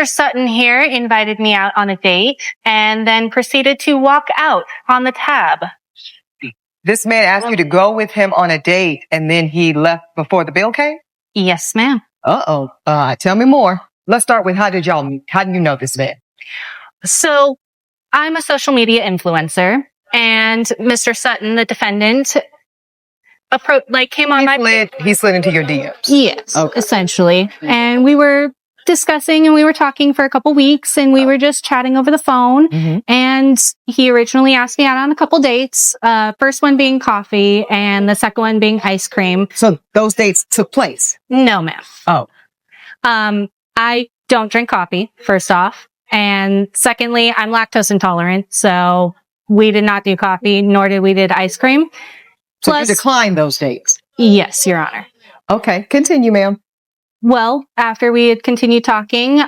Sutton here invited me out on a date and then proceeded to walk out on the tab. This man asked you to go with him on a date and then he left before the bill came? Yes, ma'am. Tell me more. Let's start with how did y'all meet? How do you know this man? So I'm a social media influencer, and Mr. Sutton, the defendant, came on He slid into your DMs. Yes, essentially. And we were discussing and we were talking for a couple weeks and we were just chatting over the phone. And he originally asked me out on a couple dates. First one being coffee and the second one being ice cream. So those dates took place? No, ma'am. Oh. I don't drink coffee, first off. And secondly, I'm lactose intolerant. So we did not do coffee, nor did we did ice cream. So you declined those dates? Yes, Your Honor. Okay, continue, ma'am. Well, after we had continued talking,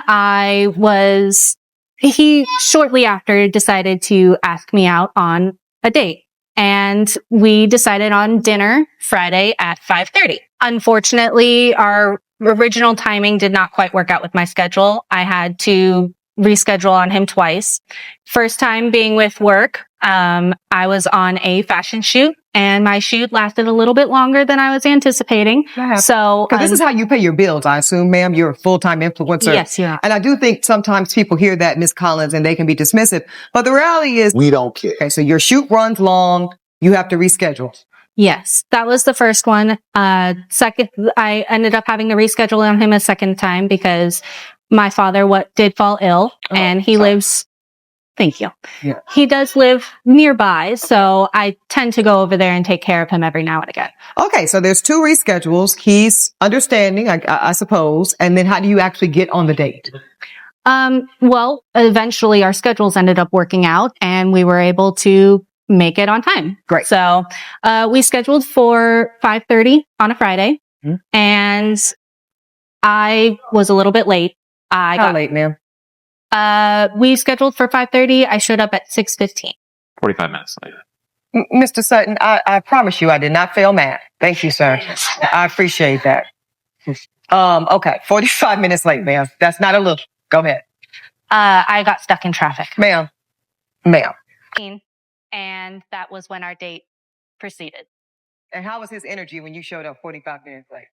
he shortly after decided to ask me out on a date. And we decided on dinner Friday at 5:30. Unfortunately, our original timing did not quite work out with my schedule. I had to reschedule on him twice. First time being with work, I was on a fashion shoot and my shoot lasted a little bit longer than I was anticipating. So, because this is how you pay your bills, I assume, ma'am. You're a full-time influencer. Yes, yeah. And I do think sometimes people hear that, Ms. Collins, and they can be dismissive. But the reality is, we don't care. Okay, so your shoot runs long. You have to reschedule. Yes, that was the first one. Second, I ended up having to reschedule on him a second time because my father did fall ill, and he lives. Thank you. Yeah. He does live nearby, so I tend to go over there and take care of him every now and again. Okay, so there's two reschedules. He's understanding, I suppose. And then how do you actually get on the date? Well, eventually our schedules ended up working out, and we were able to make it on time. Great. So we scheduled for 5:30 on a Friday, and I was a little bit late. How late, ma'am? We scheduled for 5:30. I showed up at 6:15. 45 minutes later. Mr. Sutton, I promise you I did not fail math. Thank you, sir. I appreciate that. Okay, 45 minutes late, ma'am. That's not a little. Go ahead. I got stuck in traffic. Ma'am. And that was when our date proceeded. And how was his energy when you showed up 45 minutes late?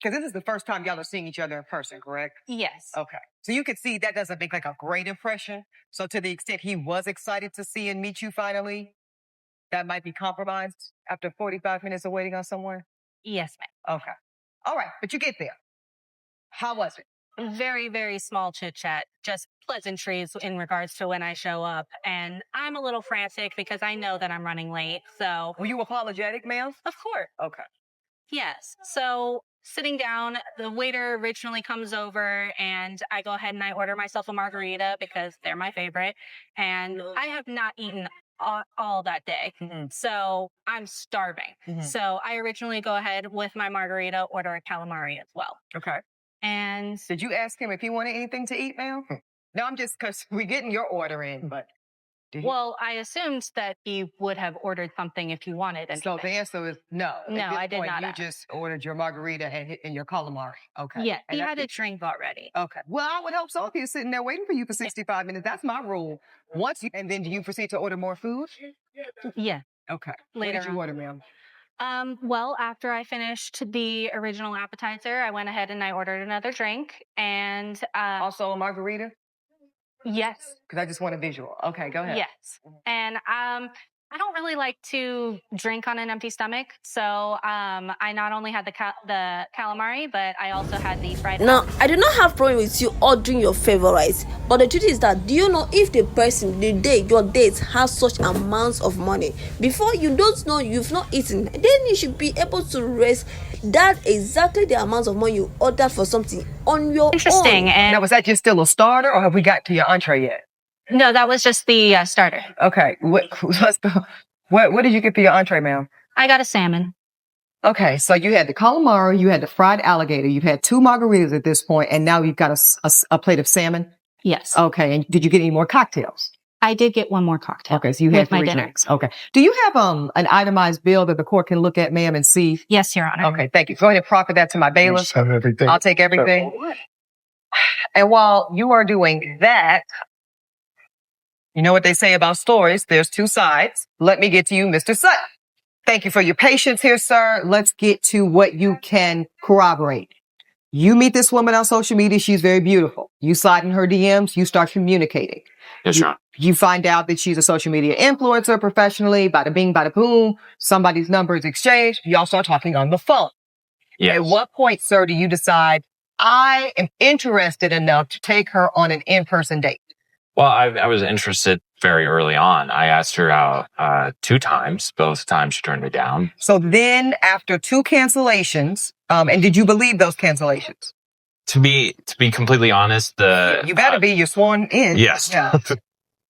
Because this is the first time y'all are seeing each other in person, correct? Yes. Okay. So you could see that doesn't make like a great impression. So to the extent he was excited to see and meet you finally, that might be compromised after 45 minutes of waiting on someone? Yes, ma'am. Okay. All right. But you get there. How was it? Very, very small chit chat, just pleasantries in regards to when I show up. And I'm a little frantic because I know that I'm running late. So. Were you apologetic, ma'am? Of course. Okay. Yes. So sitting down, the waiter originally comes over and I go ahead and I order myself a margarita because they're my favorite. And I have not eaten all that day. So I'm starving. So I originally go ahead with my margarita, order a calamari as well. Okay. And did you ask him if he wanted anything to eat, ma'am? No, I'm just, because we're getting your order in, but. Well, I assumed that he would have ordered something if he wanted anything. So the answer is no. No, I did not. You just ordered your margarita and your calamari. Okay. Yeah, he had a drink already. Okay. Well, I would hope so if he's sitting there waiting for you for 65 minutes. That's my rule. And then do you proceed to order more food? Yeah. Okay. Later what did you order, ma'am? Well, after I finished the original appetizer, I went ahead and I ordered another drink and also a margarita? Yes. Because I just want a visual. Okay, go ahead. Yes. And I don't really like to drink on an empty stomach, so I not only had the calamari, but I also had the fried. Now, I do not have problem with you ordering your favorites, but the truth is that do you know if the person, your date has such amounts of money before you don't know you've not eaten, then you should be able to raise that exactly the amount of money you ordered for something on your Interesting. own. And now, was that just still a starter, or have we got to your entree yet? No, that was just the starter. Okay. What did you get for your entree, ma'am? I got a salmon. Okay. So you had the calamari, you had the fried alligator, you've had 2 margaritas at this point, and now you've got a plate of salmon? Yes. Okay. And did you get any more cocktails? I did get one more cocktail. Okay. So you had 3 my dinner. drinks. Okay. Do you have an itemized bill that the court can look at, ma'am, and see? Yes, Your Honor. Okay. Thank you. Go ahead and proffer that to my bailiff. Have everything. I'll take everything. And while you are doing that, you know what they say about stories? There's two sides. Let me get to you, Mr. Sutton. Thank you for your patience here, sir. Let's get to what you can corroborate. You meet this woman on social media. She's very beautiful. You slide in her DMs. You start communicating. Yes, Your Honor. You find out that she's a social media influencer professionally. Bada bing, bada boom. Somebody's number is exchanged. Y'all start talking on the phone. Yes. At what point, sir, do you decide I am interested enough to take her on an in-person date? Well, I was interested very early on. I asked her out 2 times. Both times she turned me down. So then after 2 cancellations, and did you believe those cancellations? To be completely honest, You better be. You're sworn in. Yes. Yeah.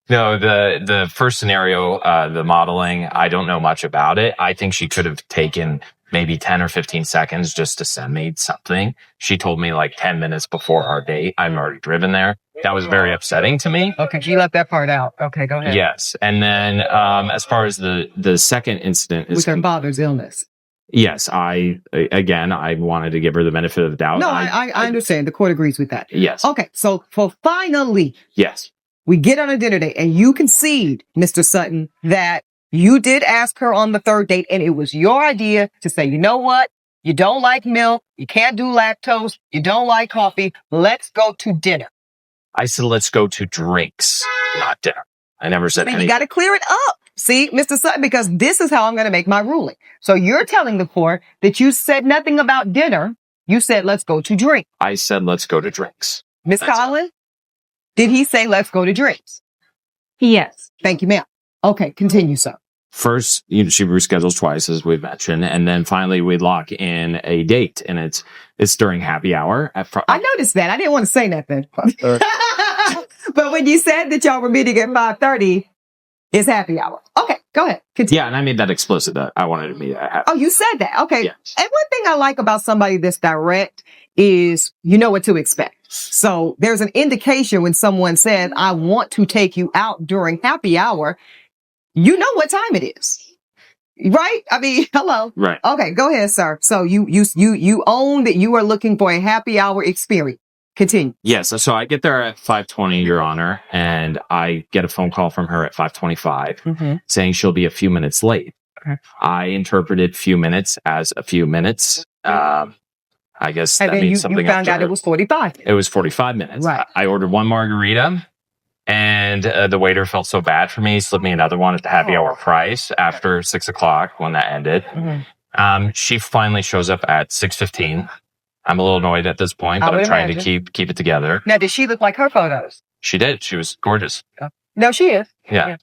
No, the first scenario, the modeling, I don't know much about it. I think she could have taken maybe 10 or 15 seconds just to send me something. She told me like 10 minutes before our date. I'm already driven there. That was very upsetting to me. Okay, she left that part out. Okay, go ahead. Yes. And then as far as the second incident is with her father's illness. Yes, I wanted to give her the benefit of the doubt. No, I understand. The court agrees with that. Yes. Okay, so for finally, yes, we get on a dinner date and you concede, Mr. Sutton, that you did ask her on the 3rd date and it was your idea to say, you know what? You don't like milk. You can't do lactose. You don't like coffee. Let's go to dinner. I said, let's go to drinks, not dinner. I never said anything. You got to clear it up. See, Mr. Sutton, because this is how I'm going to make my ruling. So you're telling the court that you said nothing about dinner. You said, let's go to drink. I said, let's go to drinks. Miss Collins, did he say, let's go to drinks? Yes. Thank you, ma'am. Okay, continue, sir. First, she reschedules twice, as we've mentioned, and then finally we lock in a date, and it's during happy hour. I noticed that. I didn't want to say nothing. But when you said that y'all were meeting at 5:30, it's happy hour. Okay, go ahead. Continue. Yeah, and I made that explicit that I wanted to meet at happy. Oh, you said that. Okay. Yes. And one thing I like about somebody that's direct is you know what to expect. So there's an indication when someone says, I want to take you out during happy hour, you know what time it is. Right? I mean, hello. Right. Okay, go ahead, sir. So you own that you are looking for a happy hour experience. Continue. Yes. So I get there at 5:20, Your Honor, and I get a phone call from her at 5:25 saying she'll be a few minutes late. Okay. I interpreted few minutes as a few minutes. I guess that means something. You found out it was 45. It was 45 minutes. Right. I ordered 1 margarita, and the waiter felt so bad for me. He slipped me another one at the happy hour price after 6 o'clock when that ended. She finally shows up at 6:15. I'm a little annoyed at this point, but I'm trying to keep it together. Now, did she look like her photos? She did. She was gorgeous. No, she is. Yeah.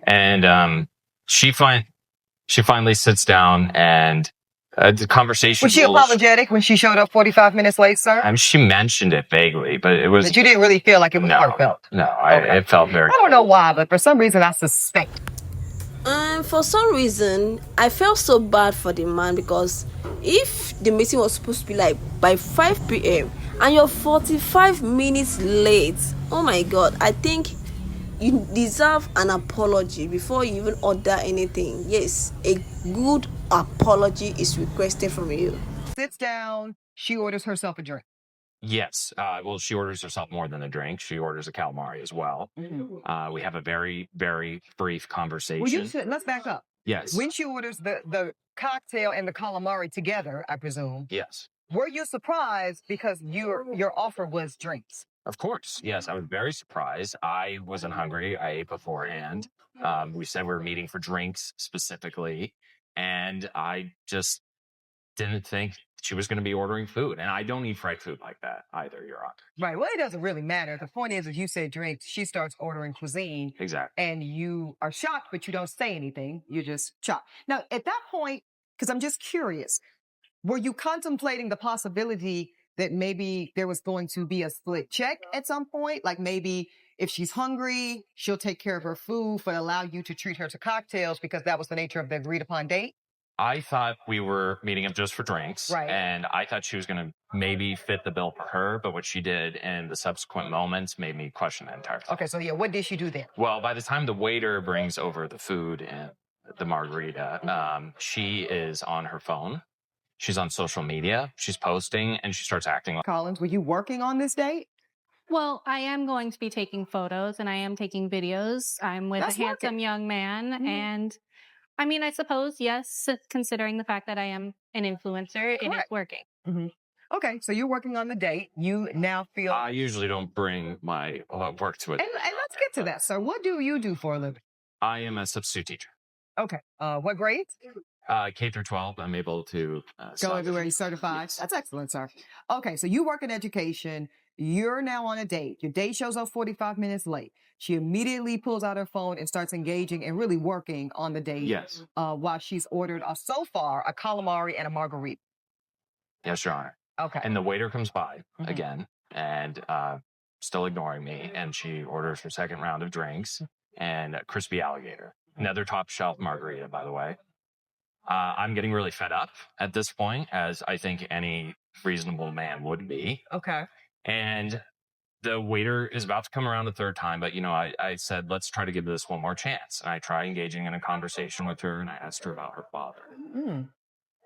And she finally sits down, and the conversation. Was she apologetic when she showed up 45 minutes late, sir? She mentioned it vaguely, but it was. But you didn't really feel like it was heartfelt. No, it felt very. I don't know why, but for some reason I suspect. For some reason, I felt so bad for the man because if the meeting was supposed to be like by 5 p.m. and you're 45 minutes late, oh my God, I think you deserve an apology before you even order anything. Yes, a good apology is requested from you. Sits down, she orders herself a drink. Yes. Well, she orders herself more than a drink. She orders a calamari as well. We have a very, very brief conversation. Well, let's back up. Yes. When she orders the cocktail and the calamari together, I presume. Yes. Were you surprised because your offer was drinks? Of course. Yes, I was very surprised. I wasn't hungry. I ate beforehand. We said we were meeting for drinks specifically, and I just didn't think she was going to be ordering food. And I don't eat fried food like that either, Your Honor. Right. Well, it doesn't really matter. The point is, if you say drinks, she starts ordering cuisine. Exactly. And you are shocked, but you don't say anything. You're just shocked. Now, at that point, because I'm just curious, were you contemplating the possibility that maybe there was going to be a split check at some point? Like maybe if she's hungry, she'll take care of her food, but allow you to treat her to cocktails because that was the nature of the agreed upon date? I thought we were meeting up just for drinks. Right. And I thought she was going to maybe fit the bill for her. But what she did in the subsequent moments made me question that entire thing. Okay, so yeah, what did she do then? Well, by the time the waiter brings over the food and the margarita, she is on her phone. She's on social media. She's posting and she starts acting like. Collins, were you working on this date? Well, I am going to be taking photos and I am taking videos. I'm with That's a handsome working. young man. Mhm. And I mean, I suppose, yes, considering the fact that I am an influencer, it is Correct. working. Mm-hmm. Okay, so you're working on the date. You now feel. I usually don't bring my work to it. And let's get to that, sir. What do you do for a living? I am a substitute teacher. Okay. What grades? K through 12. I'm able to Go everywhere. You're certified. That's excellent, sir. Okay, so you work in education. You're now on a date. Your date shows up 45 minutes late. She immediately pulls out her phone and starts engaging and really working on the date. Yes. While she's ordered so far a calamari and a margarita. Yes, Your Honor. Okay. And the waiter comes by Mhm. again and still ignoring me. And she orders her second round of drinks and a crispy alligator. Another top shelf margarita, by the way. I'm getting really fed up at this point, as I think any reasonable man would be. Okay. And the waiter is about to come around the third time, but I said, let's try to give this one more chance. And I try engaging in a conversation with her and I asked her about her father. Mm.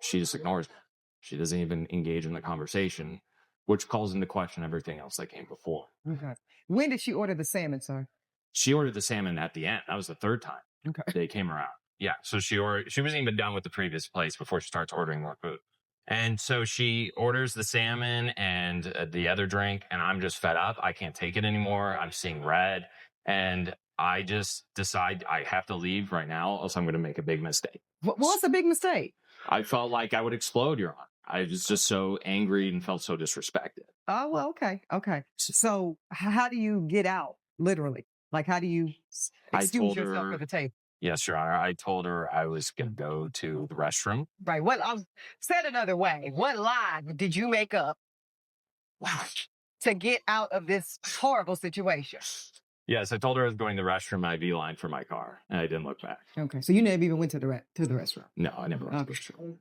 She just ignores me. She doesn't even engage in the conversation, which calls into question everything else that came before. Okay. When did she order the salmon, sir? She ordered the salmon at the end. That was the third time Okay. they came around. Yeah. So she wasn't even done with the previous place before she starts ordering more food. And so she orders the salmon and the other drink, and I'm just fed up. I can't take it anymore. I'm seeing red. And I just decide I have to leave right now, else I'm going to make a big mistake. What's the big mistake? I felt like I would explode, Your Honor. I was just so angry and felt so disrespected. Oh, well, okay. Okay. So how do you get out, literally? Like, how do you excuse yourself for the table? Yes, Your Honor. I told her I was going to go to the restroom. Right. Well, said another way, what lie did you make up to get out of this horrible situation? Yes, I told her I was going to the restroom. I beeline for my car, and I didn't look back. Okay, so you never even went to the restroom. No, I never went to the restroom.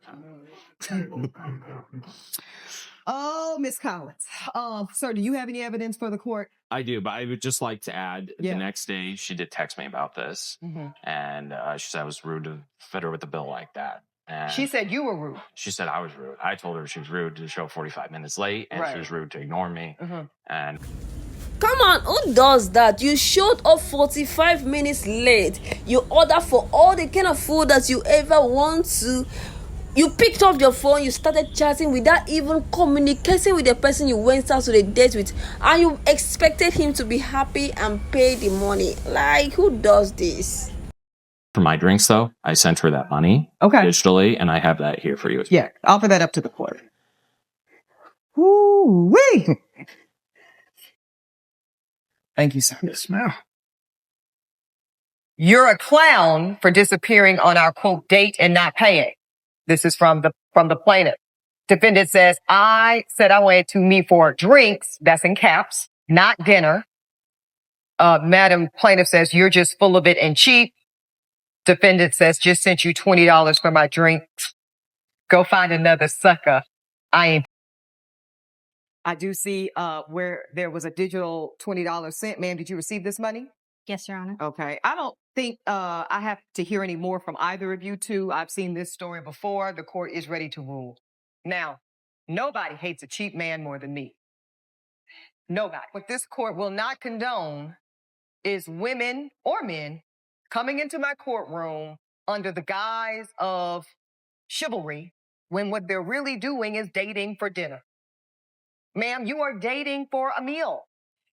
Oh, Miss Collins. Sir, do you have any evidence for the court? I do, but I would just like to add, Yeah. the next day she did text me about this, and she said I was rude to fit her with the bill like that. And She said you were rude. she said I was rude. I told her she was rude to show 45 minutes late, and she was rude to ignore me. And Come on, who does that? You showed up 45 minutes late. You order for all the kind of food that you ever want to. You picked up your phone, you started chatting without even communicating with the person you went out to the date with, and you expected him to be happy and pay the money. Like, who does this? for my drinks, though, I sent her that money digitally, and I have that here for you. Yeah, offer that up to the court. Woo-wee! Thank you, sir. Yes, ma'am. You're a clown for disappearing on our quote date and not paying. This is from the plaintiff. Defendant says, I said I wanted to meet for drinks. That's in caps, not dinner. Madam plaintiff says, you're just full of it and cheap. Defendant says, just sent you $20 for my drinks. Go find another sucker. I do see where there was a digital $20 sent. Ma'am, did you receive this money? Yes, Your Honor. Okay. I don't think I have to hear any more from either of you two. I've seen this story before. The court is ready to rule. Now, nobody hates a cheap man more than me. Nobody. What this court will not condone is women or men coming into my courtroom under the guise of chivalry when what they're really doing is dating for dinner. Ma'am, you are dating for a meal.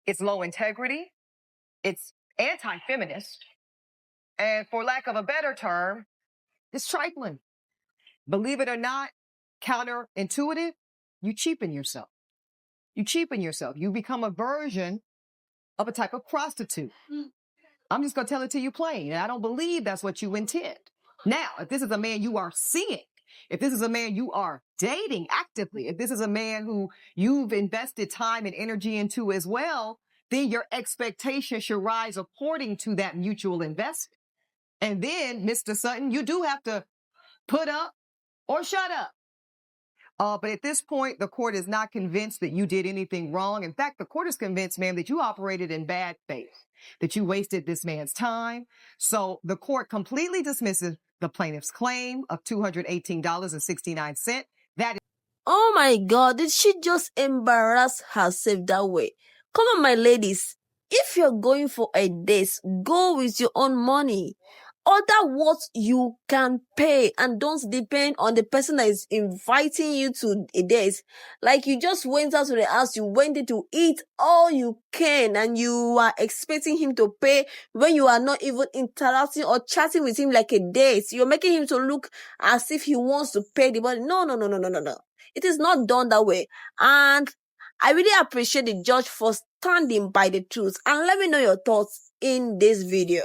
It's low integrity. It's anti-feminist. And for lack of a better term, it's trifling. Believe it or not, counterintuitive, you cheapen yourself. You cheapen yourself. You become a version of a type of prostitute. I'm just going to tell it to you plain. And I don't believe that's what you intend. Now, if this is a man you are seeing, if this is a man you are dating actively, if this is a man who you've invested time and energy into as well, then your expectations should rise according to that mutual investment. And then, Mr. Sutton, you do have to put up or shut up. But at this point, the court is not convinced that you did anything wrong. In fact, the court is convinced, ma'am, that you operated in bad faith, that you wasted this man's time. So the court completely dismisses the plaintiff's claim of $218.69. That my God, did she just embarrass herself that way? Come on, my ladies. If you're going for a date, go with your own money. Order what you can pay and don't depend on the person that is inviting you to a date. Like you just went out to the house, you went in to eat all you can and you are expecting him to pay when you are not even interacting or chatting with him like a date. You're making him to look as if he wants to pay the money. No. It is not done that way. And I really appreciate the judge for standing by the truth. And let me know your thoughts in this video.